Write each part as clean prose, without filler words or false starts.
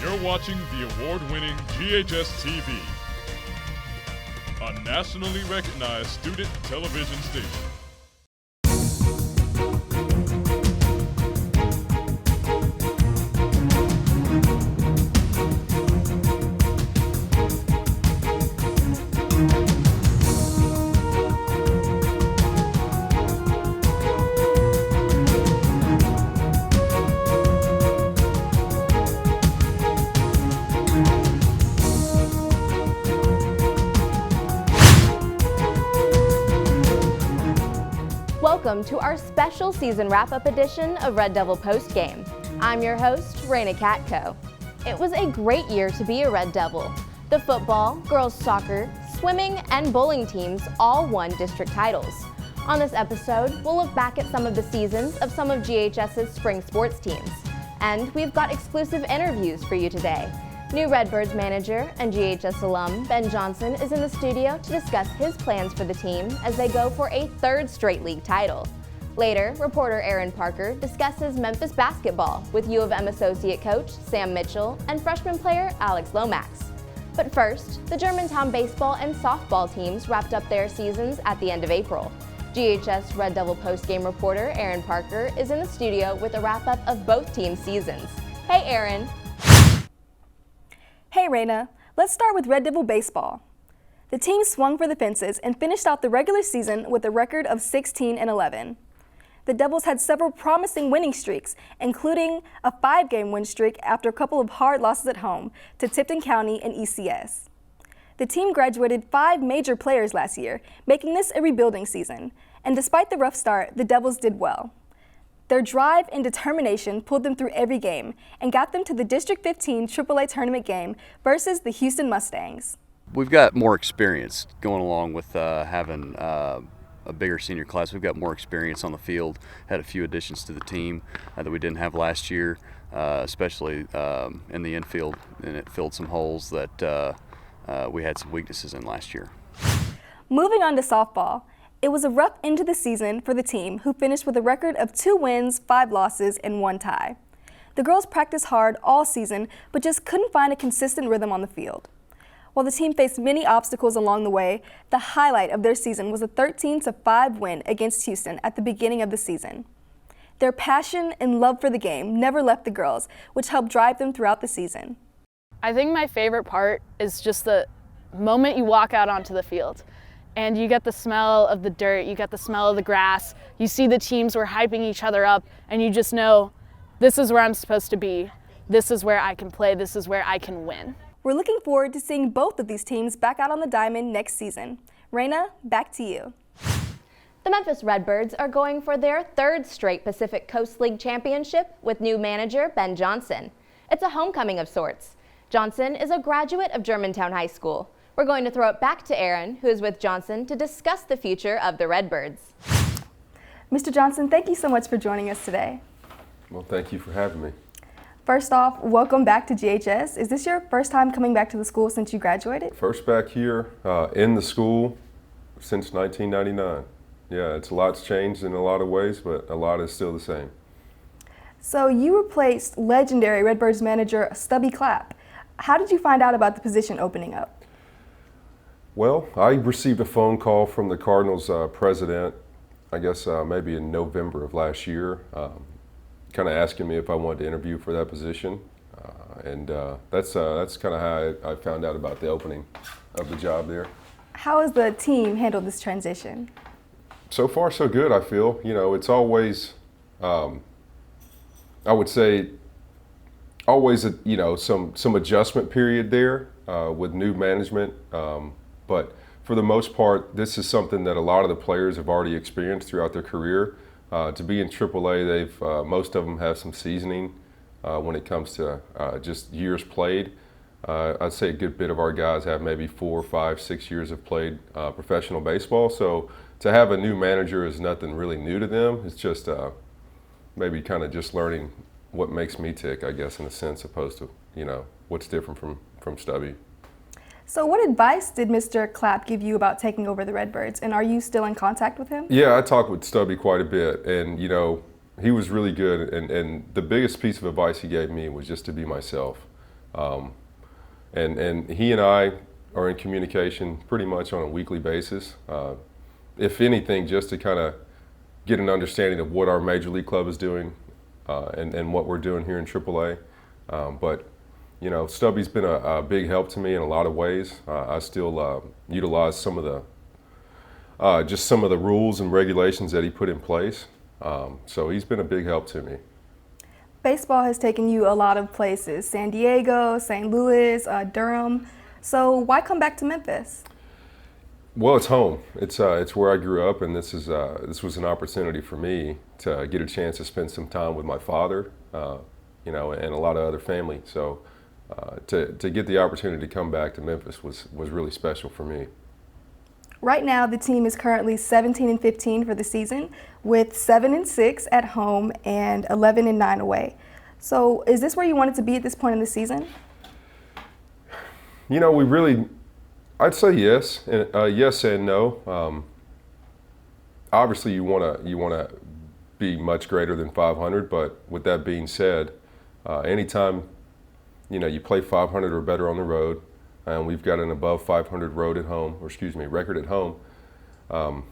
You're watching the award-winning GHS-TV, a nationally recognized student television station. Welcome to our special season wrap-up edition of Red Devil Postgame. I'm your host, Raina Katko. It was a great year to be a Red Devil. The football, girls soccer, swimming, and bowling teams all won district titles. On this episode, we'll look back at some of the seasons of some of GHS's spring sports teams. And we've got exclusive interviews for you today. New Redbirds manager and GHS alum Ben Johnson is in the studio to discuss his plans for the team as they go for a third straight league title. Later, reporter Aaron Parker discusses Memphis basketball with U of M associate coach Sam Mitchell and freshman player Alex Lomax. But first, the Germantown baseball and softball teams wrapped up their seasons at the end of April. GHS Red Devil postgame reporter Aaron Parker is in the studio with a wrap-up of both teams' seasons. Hey Aaron. Hey Raina, let's start with Red Devil baseball. The team swung for the fences and finished out the regular season with a record of 16-11. The Devils had several promising winning streaks, including a 5-game win streak after a couple of hard losses at home to Tipton County and ECS. The team graduated 5 major players last year, making this a rebuilding season, and despite the rough start, the Devils did well. Their drive and determination pulled them through every game and got them to the District 15 AAA tournament game versus the Houston Mustangs. We've got more experience going along with having a bigger senior class. We've got more experience on the field, had a few additions to the team that we didn't have last year, especially in the infield, and it filled some holes that we had some weaknesses in last year. Moving on to softball. It was a rough end to the season for the team, who finished with a record of 2 wins, 5 losses, and 1 tie. The girls practiced hard all season, but just couldn't find a consistent rhythm on the field. While the team faced many obstacles along the way, the highlight of their season was a 13-5 win against Houston at the beginning of the season. Their passion and love for the game never left the girls, which helped drive them throughout the season. I think my favorite part is just the moment you walk out onto the field. And you get the smell of the dirt, you get the smell of the grass, you see the teams who are hyping each other up, and you just know, this is where I'm supposed to be, this is where I can play, this is where I can win. We're looking forward to seeing both of these teams back out on the diamond next season. Raina, back to you. The Memphis Redbirds are going for their 3rd straight Pacific Coast League championship with new manager Ben Johnson. It's a homecoming of sorts. Johnson is a graduate of Germantown High School. We're going to throw it back to Aaron, who is with Johnson, to discuss the future of the Redbirds. Mr. Johnson, thank you so much for joining us today. Well, thank you for having me. First off, welcome back to GHS. Is this your first time coming back to the school since you graduated? First back here in the school since 1999. Yeah, it's a lot's changed in a lot of ways, but a lot is still the same. So you replaced legendary Redbirds manager Stubby Clapp. How did you find out about the position opening up? Well, I received a phone call from the Cardinals president, I guess maybe in November of last year, kind of asking me if I wanted to interview for that position. And that's kind of how I found out about the opening of the job there. How has the team handled this transition? So far, so good, I feel. You know, it's always, I would say, always some adjustment period there with new management. But for the most part, this is something that a lot of the players have already experienced throughout their career. To be in AAA, most of them have some seasoning when it comes to just years played. I'd say a good bit of our guys have maybe 4, 5, 6 years of played professional baseball. So to have a new manager is nothing really new to them. It's just maybe kind of just learning what makes me tick, I guess, in a sense, opposed to what's different from Stubby. So what advice did Mr. Clapp give you about taking over the Redbirds, and are you still in contact with him? Yeah, I talked with Stubby quite a bit, and he was really good, and the biggest piece of advice he gave me was just to be myself. And he and I are in communication pretty much on a weekly basis. If anything, just to kind of get an understanding of what our major league club is doing and what we're doing here in AAA. But you know, Stubby's been a big help to me in a lot of ways. I still utilize some of the just some of the rules and regulations that he put in place. So he's been a big help to me. Baseball has taken you a lot of places: San Diego, St. Louis, Durham. So why come back to Memphis? Well, it's home. It's where I grew up, and this was an opportunity for me to get a chance to spend some time with my father, you know, and a lot of other family. So to get the opportunity to come back to Memphis was really special for me. Right now, the team is currently 17-15 for the season, with 7-6 at home and 11-9 away. So, is this where you wanted to be at this point in the season? You know, I'd say yes, and yes and no. Obviously, you wanna be much greater than 500, but with that being said, anytime you know you play 500 or better on the road, and we've got an above 500 record at home.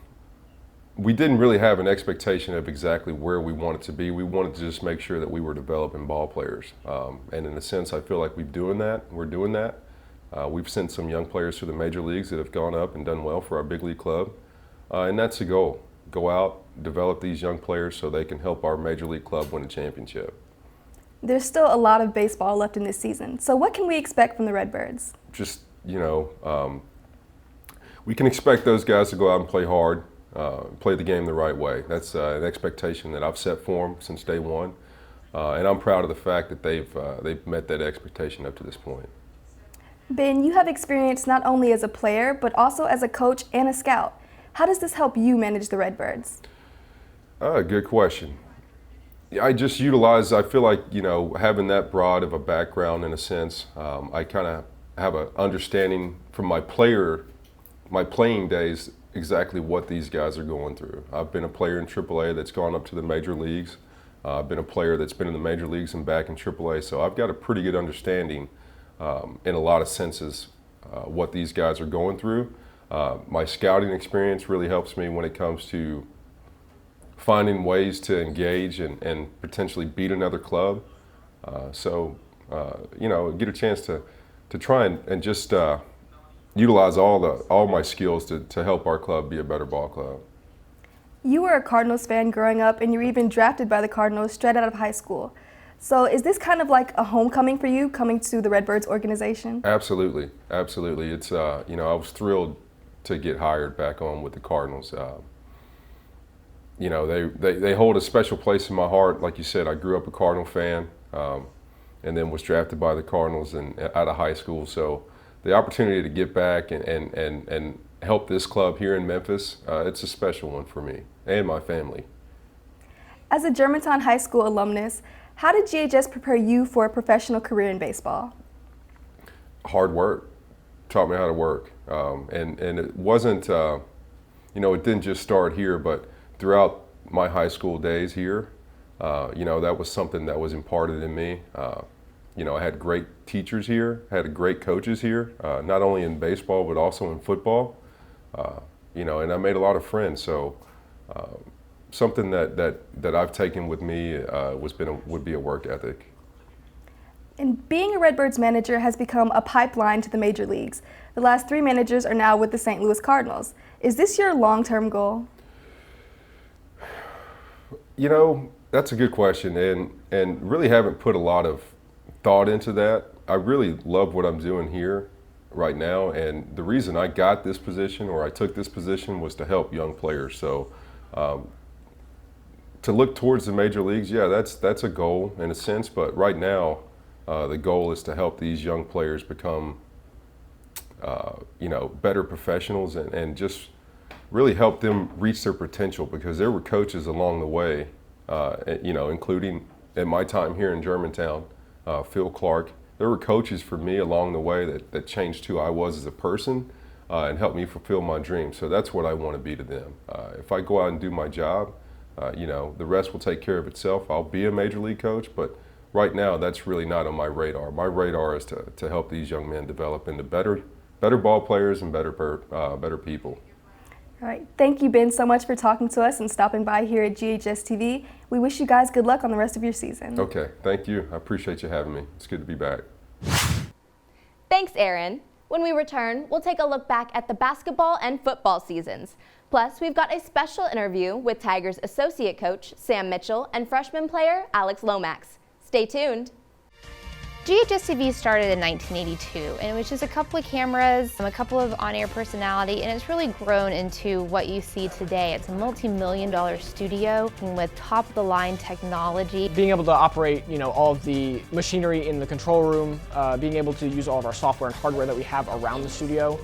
We didn't really have an expectation of exactly where we wanted to be. We wanted to just make sure that we were developing ball players, and in a sense, I feel like we're doing that. We've sent some young players to the major leagues that have gone up and done well for our big league club, and that's the goal. Go out, develop these young players so they can help our major league club win a championship. There's still a lot of baseball left in this season. So what can we expect from the Redbirds? Just, you know, we can expect those guys to go out and play hard, play the game the right way. That's an expectation that I've set for them since day one, and I'm proud of the fact that they've met that expectation up to this point. Ben, you have experience not only as a player, but also as a coach and a scout. How does this help you manage the Redbirds? Good question. I just I feel like, you know, having that broad of a background in a sense, I kind of have an understanding from my playing days exactly what these guys are going through. I've been a player in AAA that's gone up to the major leagues. I've been a player that's been in the major leagues and back in AAA, so I've got a pretty good understanding in a lot of senses what these guys are going through. My scouting experience really helps me when it comes to finding ways to engage and potentially beat another club. You know, get a chance to try and just utilize all my skills to help our club be a better ball club. You were a Cardinals fan growing up, and you were even drafted by the Cardinals straight out of high school. So is this kind of like a homecoming for you, coming to the Redbirds organization? Absolutely, absolutely. It's you know, I was thrilled to get hired back on with the Cardinals. You know, they hold a special place in my heart. Like you said, I grew up a Cardinal fan, and then was drafted by the Cardinals out of high school. So the opportunity to get back and help this club here in Memphis, it's a special one for me and my family. As a Germantown High School alumnus, how did GHS prepare you for a professional career in baseball? Hard work. Taught me how to work. And it wasn't, you know, it didn't just start here, but throughout my high school days here, you know, that was something that was imparted in me. You know, I had great teachers here, had great coaches here, not only in baseball, but also in football. You know, and I made a lot of friends. So something that I've taken with me would be a work ethic. And being a Redbirds manager has become a pipeline to the major leagues. The last 3 managers are now with the St. Louis Cardinals. Is this your long-term goal? You know, that's a good question, and really haven't put a lot of thought into that. I really love what I'm doing here right now, and the reason I got this position, or I took this position, was to help young players. So to look towards the major leagues, yeah, that's a goal in a sense, but right now the goal is to help these young players become you know, better professionals and just really help them reach their potential, because there were coaches along the way, you know, including at my time here in Germantown, Phil Clark. There were coaches for me along the way that changed who I was as a person and helped me fulfill my dreams. So that's what I want to be to them. If I go out and do my job, you know, the rest will take care of itself. I'll be a major league coach, but right now, that's really not on my radar. My radar is to help these young men develop into better ball players and better people. All right, thank you, Ben, so much for talking to us and stopping by here at GHS-TV. We wish you guys good luck on the rest of your season. Okay, thank you. I appreciate you having me. It's good to be back. Thanks, Aaron. When we return, we'll take a look back at the basketball and football seasons. Plus, we've got a special interview with Tigers associate coach Sam Mitchell and freshman player Alex Lomax. Stay tuned. GHS-TV started in 1982, and it was just a couple of cameras, a couple of on-air personality, and it's really grown into what you see today. It's a multi-million-dollar studio with top-of-the-line technology. Being able to operate, all of the machinery in the control room, being able to use all of our software and hardware that we have around the studio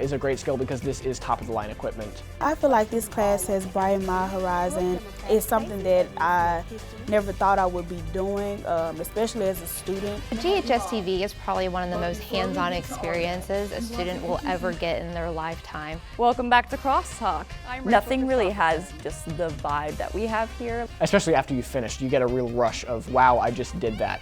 is a great skill because this is top-of-the-line equipment. I feel like this class has brightened my horizon. It's something that I never thought I would be doing, especially as a student. GHS-TV is probably one of the most hands-on experiences a student will ever get in their lifetime. Welcome back to Crosstalk. Nothing really has just the vibe that we have here. Especially after you finish, you get a real rush of, wow, I just did that.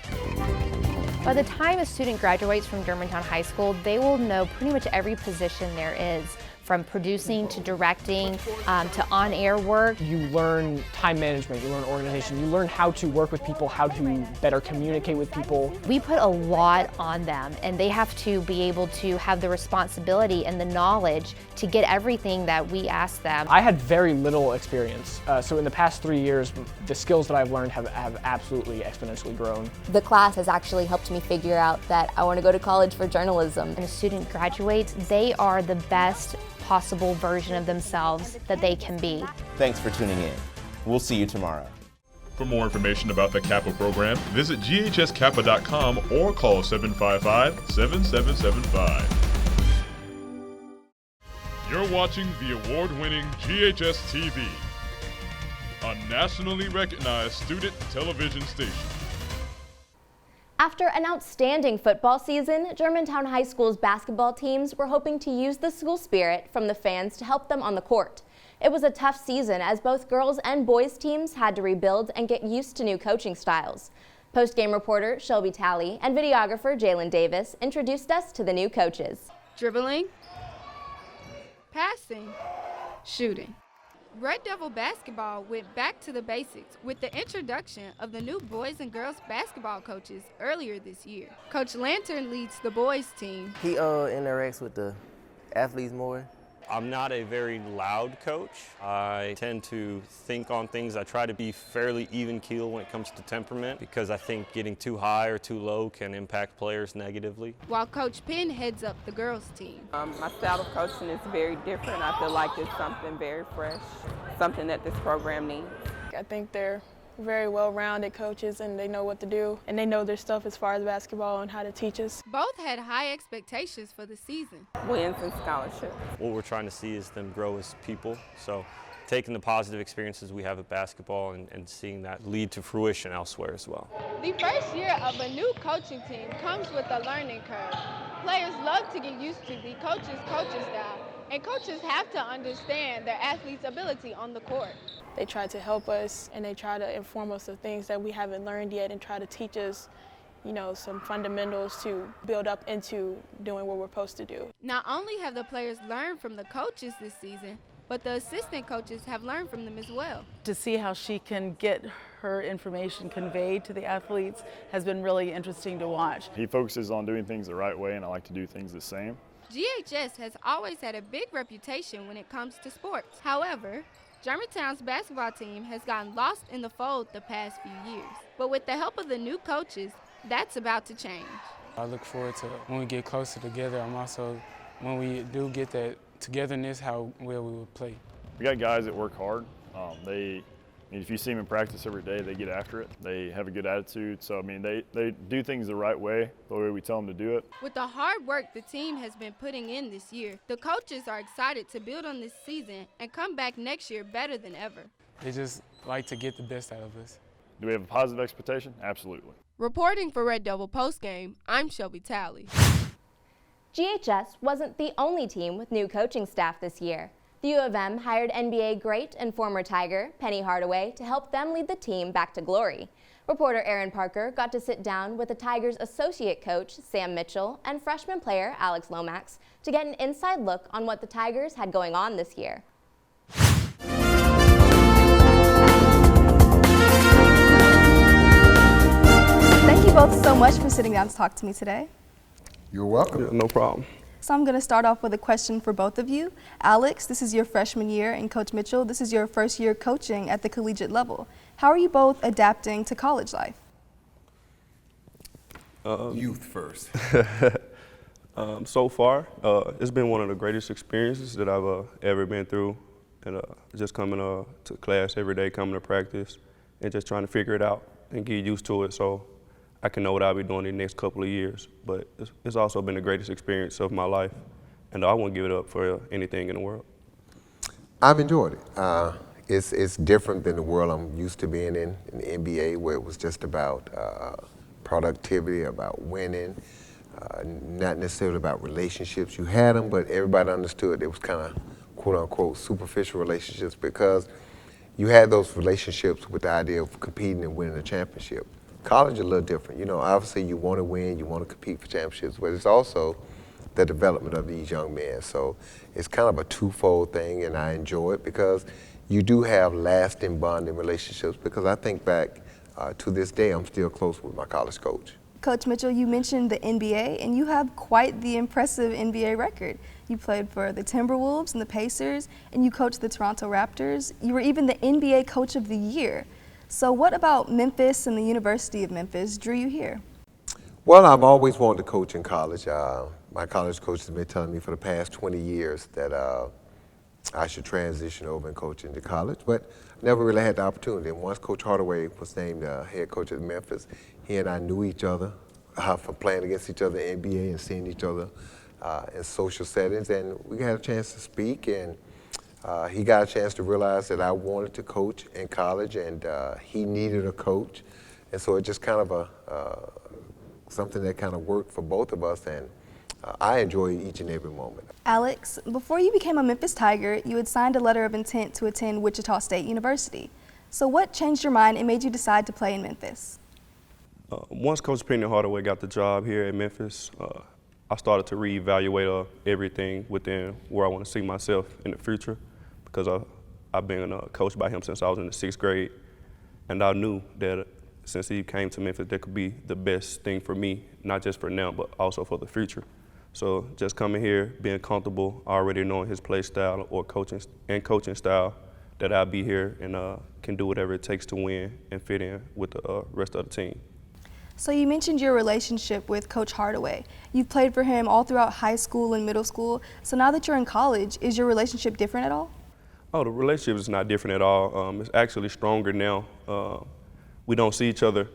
By the time a student graduates from Germantown High School, they will know pretty much every position there is, from producing to directing to on-air work. You learn time management, you learn organization, you learn how to work with people, how to better communicate with people. We put a lot on them, and they have to be able to have the responsibility and the knowledge to get everything that we ask them. I had very little experience, so in the past 3 years, the skills that I've learned have absolutely exponentially grown. The class has actually helped me figure out that I want to go to college for journalism. When a student graduates, they are the best possible version of themselves that they can be. Thanks for tuning in. We'll see you tomorrow. For more information about the Kappa program, visit ghskappa.com or call 755-7775. You're watching the award-winning GHS-TV, a nationally recognized student television station. After an outstanding football season, Germantown High School's basketball teams were hoping to use the school spirit from the fans to help them on the court. It was a tough season as both girls and boys teams had to rebuild and get used to new coaching styles. Postgame reporter Shelby Talley and videographer Jalen Davis introduced us to the new coaches. Dribbling, passing, shooting. Red Devil basketball went back to the basics with the introduction of the new boys and girls basketball coaches earlier this year. Coach Lantern leads the boys team. He interacts with the athletes more. I'm not a very loud coach. I tend to think on things. I try to be fairly even keel when it comes to temperament because I think getting too high or too low can impact players negatively. While Coach Penn heads up the girls team. My style of coaching is very different. I feel like it's something very fresh, something that this program needs. I think they're very well-rounded coaches and they know what to do and they know their stuff as far as basketball and how to teach us. Both had high expectations for the season. Wins and scholarships. What we're trying to see is them grow as people. So taking the positive experiences we have at basketball and seeing that lead to fruition elsewhere as well. The first year of a new coaching team comes with a learning curve. Players love to get used to the coach's style, and coaches have to understand their athletes' ability on the court. They try to help us and they try to inform us of things that we haven't learned yet and try to teach us, some fundamentals to build up into doing what we're supposed to do. Not only have the players learned from the coaches this season, but the assistant coaches have learned from them as well. To see how she can get her information conveyed to the athletes has been really interesting to watch. He focuses on doing things the right way, and I like to do things the same. GHS has always had a big reputation when it comes to sports. However, Germantown's basketball team has gotten lost in the fold the past few years. But with the help of the new coaches, that's about to change. I look forward to when we get closer together. I'm also, when we do get that togetherness, how well we would play. We got guys that work hard. If you see them in practice every day, they get after it. They have a good attitude. So, they do things the right way, the way we tell them to do it. With the hard work the team has been putting in this year, the coaches are excited to build on this season and come back next year better than ever. They just like to get the best out of us. Do we have a positive expectation? Absolutely. Reporting for Red Devil Postgame, I'm Shelby Talley. GHS wasn't the only team with new coaching staff this year. The U of M hired NBA great and former Tiger Penny Hardaway to help them lead the team back to glory. Reporter Aaron Parker got to sit down with the Tigers' associate coach, Sam Mitchell, and freshman player Alex Lomax to get an inside look on what the Tigers had going on this year. Thank you both so much for sitting down to talk to me today. You're welcome. Yeah, no problem. So I'm going to start off with a question for both of you. Alex, this is your freshman year, and Coach Mitchell, this is your first year coaching at the collegiate level. How are you both adapting to college life? Youth first. So far, it's been one of the greatest experiences that I've ever been through. And just coming to class every day, coming to practice, and just trying to figure it out and get used to it so I can know what I'll be doing in the next couple of years. But it's also been the greatest experience of my life, and I wouldn't give it up for anything in the world. I've enjoyed it. It's different than the world I'm used to being in the NBA, where it was just about productivity, about winning, not necessarily about relationships. You had them, but everybody understood it was kind of quote-unquote superficial relationships because you had those relationships with the idea of competing and winning a championship. College is a little different. You know, obviously you want to win, you want to compete for championships, but it's also the development of these young men. So it's kind of a twofold thing, and I enjoy it because you do have lasting bonding relationships, because I think back to this day, I'm still close with my college coach. Coach Mitchell, you mentioned the NBA, and you have quite the impressive NBA record. You played for the Timberwolves and the Pacers, and you coached the Toronto Raptors. You were even the NBA Coach of the Year. So what about Memphis and the University of Memphis drew you here? Well, I've always wanted to coach in college. My college coach has been telling me for the past 20 years that I should transition over and coach into college, but never really had the opportunity. And once Coach Hardaway was named head coach at Memphis, he and I knew each other from playing against each other in the NBA and seeing each other in social settings, and we had a chance to speak, and he got a chance to realize that I wanted to coach in college, and he needed a coach, and so it just kind of something that kind of worked for both of us, and I enjoy each and every moment. Alex, before you became a Memphis Tiger, you had signed a letter of intent to attend Wichita State University. So what changed your mind and made you decide to play in Memphis? Once Coach Penny Hardaway got the job here at Memphis, I started to reevaluate everything within where I want to see myself in the future, because I've been coached by him since I was in the 6th grade, and I knew that since he came to Memphis, that could be the best thing for me, not just for now, but also for the future. So just coming here, being comfortable, already knowing his play style or coaching style, that I'll be here and can do whatever it takes to win and fit in with the rest of the team. So you mentioned your relationship with Coach Hardaway. You've played for him all throughout high school and middle school. So now that you're in college, is your relationship different at all? Oh, the relationship is not different at all. It's actually stronger now. We don't see each other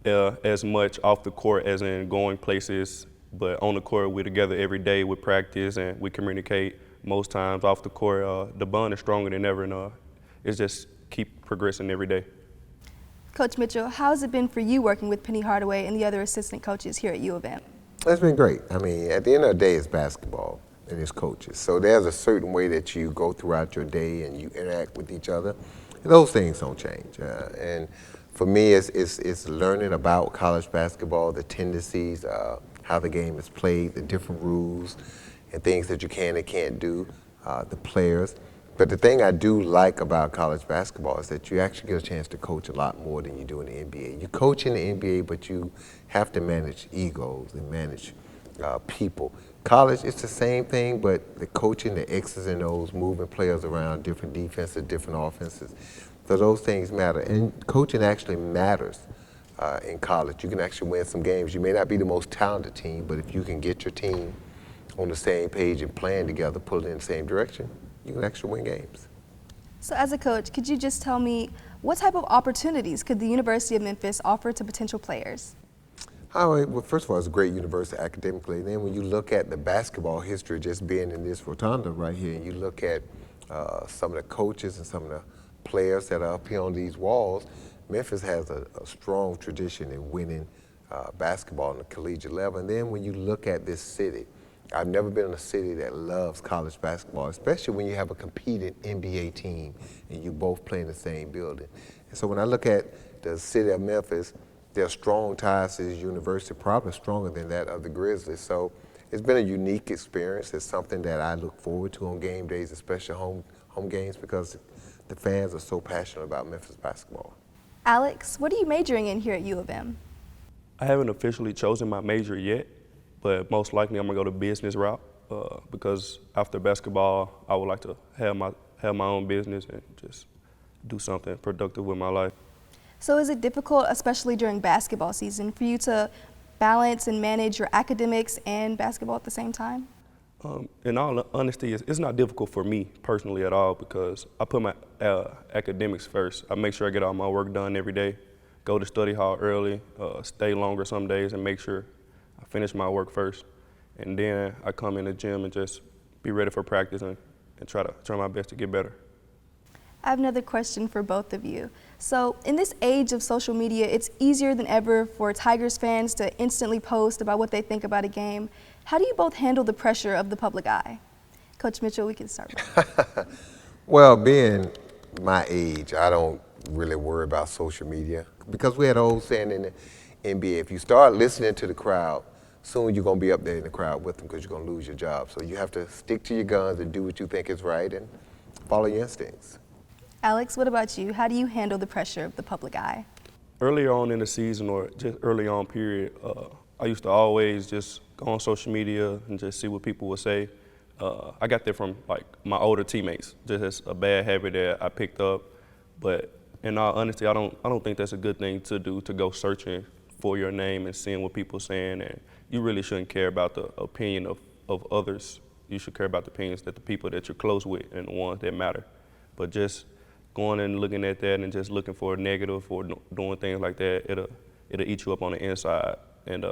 as much off the court as in going places, but on the court we're together every day with practice and we communicate most times. Off the court, the bond is stronger than ever, and it's just keep progressing every day. Coach Mitchell, how has it been for you working with Penny Hardaway and the other assistant coaches here at U of M? It's been great. I mean, at the end of the day, it's basketball and it's coaches. So there's a certain way that you go throughout your day and you interact with each other. And those things don't change. And for me, it's learning about college basketball, the tendencies, how the game is played, the different rules, and things that you can and can't do, the players. But the thing I do like about college basketball is that you actually get a chance to coach a lot more than you do in the NBA. You coach in the NBA, but you have to manage egos and manage people. College, it's the same thing, but the coaching, the X's and O's, moving players around, different defenses, different offenses. So those things matter. And coaching actually matters in college. You can actually win some games. You may not be the most talented team, but if you can get your team on the same page and playing together, pulling in the same direction, you can actually win games. So as a coach, could you just tell me what type of opportunities could the University of Memphis offer to potential players? Well, first of all, it's a great university academically. And then when you look at the basketball history, just being in this rotunda right here, and you look at some of the coaches and some of the players that are up here on these walls, Memphis has a strong tradition in winning basketball on the collegiate level. And then when you look at this city, I've never been in a city that loves college basketball, especially when you have a competing NBA team and you both play in the same building. And so when I look at the city of Memphis, their strong ties to this university, probably stronger than that of the Grizzlies. So it's been a unique experience. It's something that I look forward to on game days, especially home games, because the fans are so passionate about Memphis basketball. Alex, what are you majoring in here at U of M? I haven't officially chosen my major yet, but most likely I'm gonna go the business route because after basketball, I would like to have my own business and just do something productive with my life. So is it difficult, especially during basketball season, for you to balance and manage your academics and basketball at the same time? In all honesty, it's not difficult for me personally at all because I put my academics first. I make sure I get all my work done every day, go to study hall early, stay longer some days, and make sure I finish my work first. And then I come in the gym and just be ready for practice and try my best to get better. I have another question for both of you. So in this age of social media, it's easier than ever for Tigers fans to instantly post about what they think about a game. How do you both handle the pressure of the public eye? Coach Mitchell, we can start with. Well, being my age, I don't really worry about social media because we had an old saying in the NBA, if you start listening to the crowd, soon you're going to be up there in the crowd with them because you're going to lose your job. So you have to stick to your guns and do what you think is right and follow your instincts. Alex, what about you? How do you handle the pressure of the public eye? Earlier on in the season or just early on period, I used to always just go on social media and just see what people would say. I got that from like my older teammates, just as a bad habit that I picked up. But in all honesty, I don't think that's a good thing to do, to go searching for your name and seeing what people are saying. And you really shouldn't care about the opinion of others. You should care about the opinions that the people that you're close with and the ones that matter. But just going and looking at that and just looking for a negative or doing things like that, it'll eat you up on the inside. And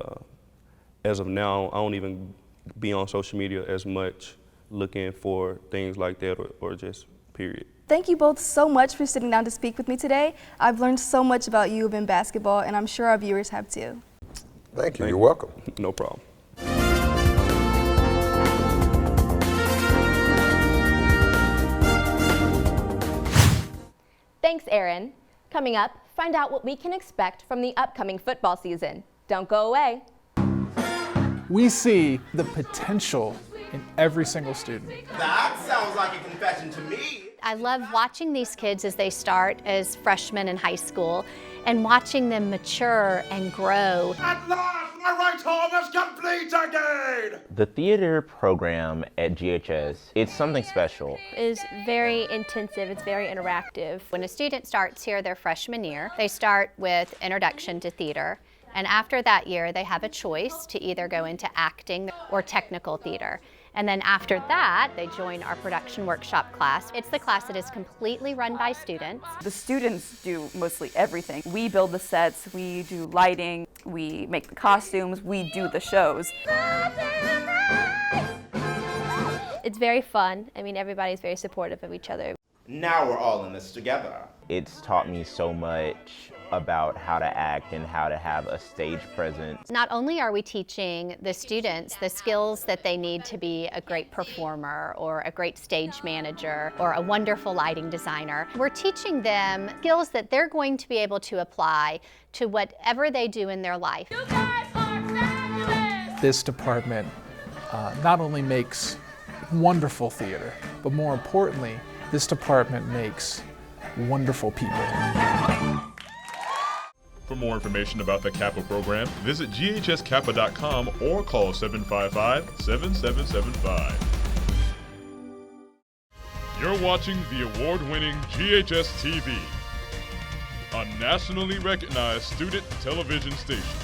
as of now, I don't even be on social media as much looking for things like that or just period. Thank you both so much for sitting down to speak with me today. I've learned so much about U of M basketball, and I'm sure our viewers have too. Thank you. You're welcome. No problem. Thanks, Aaron. Coming up, find out what we can expect from the upcoming football season. Don't go away. We see the potential in every single student. That sounds like a confession to me. I love watching these kids as they start as freshmen in high school and watching them mature and grow. At last, my right arm is complete again! The theater program at GHS, it's something special. Is very intensive, it's very interactive. When a student starts here their freshman year, they start with Introduction to Theater. And after that year, they have a choice to either go into acting or technical theater. And then after that, they join our production workshop class. It's the class that is completely run by students. The students do mostly everything. We build the sets, we do lighting, we make the costumes, we do the shows. It's very fun. I mean, everybody's very supportive of each other. Now we're all in this together. It's taught me so much about how to act and how to have a stage presence. Not only are we teaching the students the skills that they need to be a great performer or a great stage manager or a wonderful lighting designer, we're teaching them skills that they're going to be able to apply to whatever they do in their life. You guys are fabulous! This department not only makes wonderful theater, but more importantly, this department makes wonderful people. For more information about the Kappa program, visit GHS-Kappa.com or call 755-7775. You're watching the award-winning GHS-TV, a nationally recognized student television station.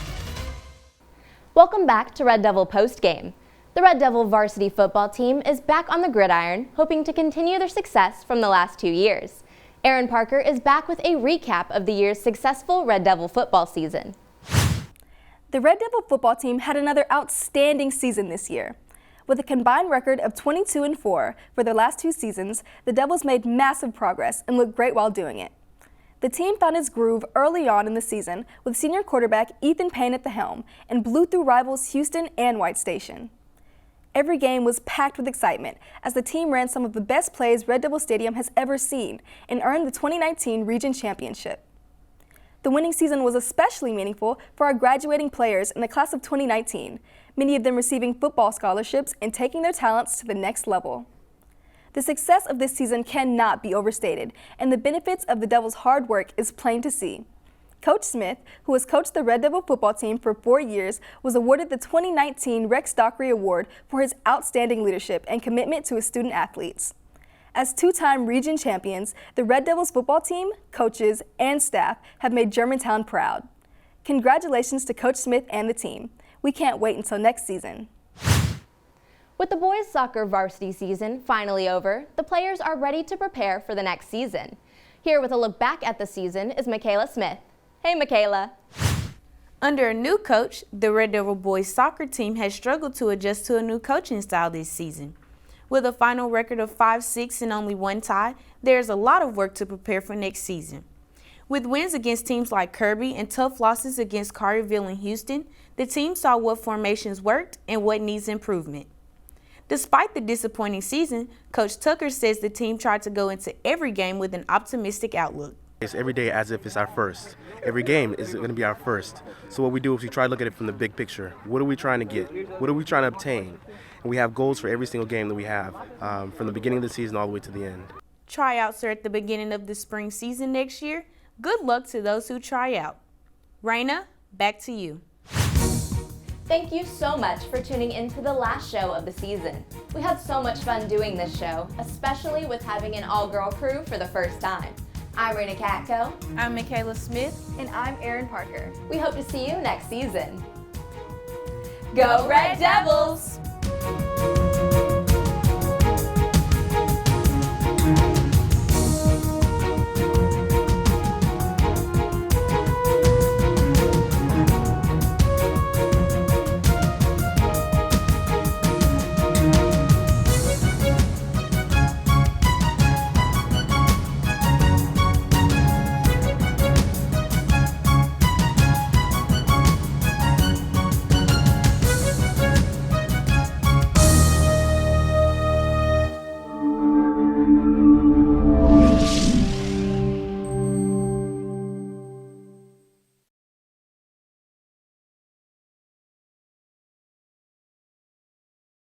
Welcome back to Red Devil Postgame. The Red Devil varsity football team is back on the gridiron, hoping to continue their success from the last 2 years. Aaron Parker is back with a recap of the year's successful Red Devil football season. The Red Devil football team had another outstanding season this year. With a combined record of 22-4 for their last 2 seasons, the Devils made massive progress and looked great while doing it. The team found its groove early on in the season with senior quarterback Ethan Payne at the helm and blew through rivals Houston and White Station. Every game was packed with excitement as the team ran some of the best plays Red Devil Stadium has ever seen and earned the 2019 Region Championship. The winning season was especially meaningful for our graduating players in the class of 2019, many of them receiving football scholarships and taking their talents to the next level. The success of this season cannot be overstated, and the benefits of the Devils' hard work is plain to see. Coach Smith, who has coached the Red Devil football team for 4 years, was awarded the 2019 Rex Dockery Award for his outstanding leadership and commitment to his student athletes. As two-time region champions, the Red Devils football team, coaches, and staff have made Germantown proud. Congratulations to Coach Smith and the team. We can't wait until next season. With the boys' soccer varsity season finally over, the players are ready to prepare for the next season. Here with a look back at the season is Michaela Smith. Hey, Michaela. Under a new coach, the Red Devil boys soccer team has struggled to adjust to a new coaching style this season. With a final record of 5-6 and only one tie, there is a lot of work to prepare for next season. With wins against teams like Kirby and tough losses against Collierville and Houston, the team saw what formations worked and what needs improvement. Despite the disappointing season, Coach Tucker says the team tried to go into every game with an optimistic outlook. It's every day as if it's our first. Every game is going to be our first. So what we do is we try to look at it from the big picture. What are we trying to get? What are we trying to obtain? And we have goals for every single game that we have, from the beginning of the season all the way to the end. Tryouts are at the beginning of the spring season next year. Good luck to those who try out. Raina, back to you. Thank you so much for tuning in to the last show of the season. We had so much fun doing this show, especially with having an all-girl crew for the first time. I'm Raina Katko. I'm Michaela Smith. And I'm Erin Parker. We hope to see you next season. Go Red Devils!